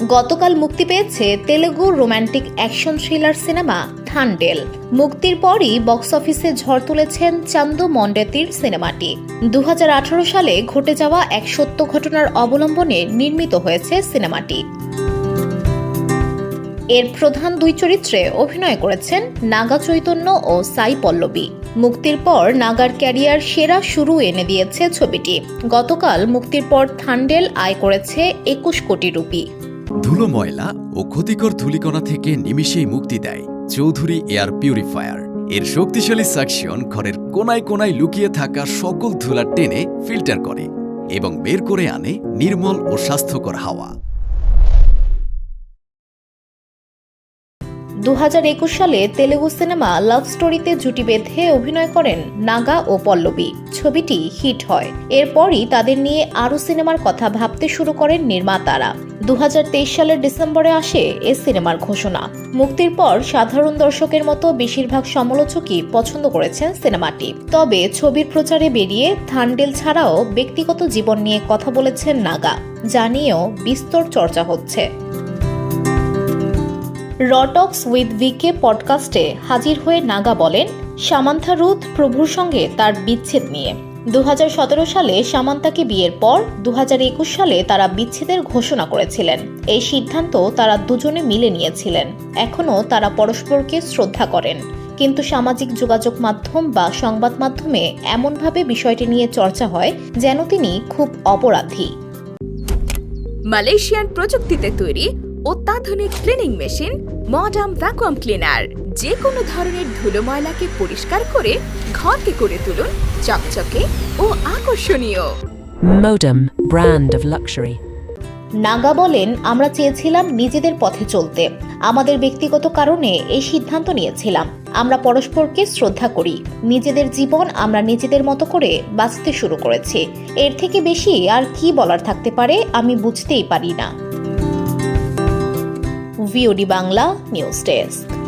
গতকাল মুক্তি পেয়েছে Telugu romantic action thriller cinema Thandel. মুক্তির পরই বক্স অফিসে ঝড় তুলেছেন চান্দু মন্ডেতির সিনেমাটি। 2018 সালে ঘটে যাওয়া এক সত্য ঘটনার অবলম্বনে নির্মিত হয়েছে সিনেমাটি। এর প্রধান দুই চরিত্রে অভিনয় করেছেন নাগা চৈতন্য ও সাই পল্লবী। মুক্তির পর নাগার ক্যারিয়ার সেরা শুরু এনে দিয়েছে ছবিটি। গতকাল মুক্তির পর থান্ডেল আয় করেছে 21 কোটি রুপি। ধুলো, ময়লা ও ক্ষতিকর ধূলিকণা থেকে নিমিষেই মুক্তি দেয় চৌধুরী এয়ার পিউরিফায়ার। এর শক্তিশালী সাকশন ঘরের কোনায় কোনায় লুকিয়ে থাকা সকল ধুলা টেনে ফিল্টার করে এবং বের করে আনে নির্মল ও স্বাস্থ্যকর হাওয়া। 2021 সালে তেলুগু সিনেমা লাভ স্টোরিতে জুটি বেঁধে অভিনয় করেন নাগা ও পল্লবী। ছবিটি হিট হয়। এরপরই তাদের নিয়ে আরও সিনেমার কথা ভাবতে শুরু করেন নির্মাতারা। 2023 সালের ডিসেম্বরে আসে এ সিনেমার ঘোষণা। মুক্তির পর সাধারণ দর্শকের মতো বেশিরভাগ সমালোচকই পছন্দ করেছেন সিনেমাটি। তবে ছবির প্রচারে বেরিয়ে থান্ডেল ছাড়াও ব্যক্তিগত জীবন নিয়ে কথা বলেছেন নাগা, যা নিয়েও বিস্তর চর্চা হচ্ছে। রটক্স উইথ ভিকে পডকাস্টে হাজির হয়ে নাগা বলেন, সামান্থা রুথ প্রভুর সঙ্গে তার বিচ্ছেদ নিয়ে 2017 সালে সামান্তাকে বিয়ের পর 2021 সালে তারা বিচ্ছেদের ঘোষণা করেছিলেন। এই সিদ্ধান্ত তারা দুজনে মিলে নিয়েছিলেন। এখনও তারা পরস্পরকে শ্রদ্ধা করেন, কিন্তু সামাজিক যোগাযোগ মাধ্যম বা সংবাদ মাধ্যমে এমনভাবে বিষয়টি নিয়ে চর্চা হয় যেন তিনি খুব অপরাধী। মালয়েশিয়ান প্রযুক্তিতে তৈরি অত্যাধুনিক cleaning machine modern vacuum cleaner যে কোনো ধরনের ধুলো ময়লাকে পরিষ্কার করে ঘরকে করে তুলুন চকচকে ও আকর্ষণীয়। Modem, brand of luxury. Naga বলেন, আমরা চেয়েছিলাম নিজেদের পথে চলতে। আমাদের ব্যক্তিগত কারণে এই সিদ্ধান্ত নিয়েছিলাম। আমরা পরস্পরকে শ্রদ্ধা করি। নিজেদের জীবন আমরা নিজেদের মতো করে বাঁচতে শুরু করেছি। এর থেকে বেশি আর কি বলার থাকতে পারে আমি বুঝতেই পারি না। VOD Bangla news desk.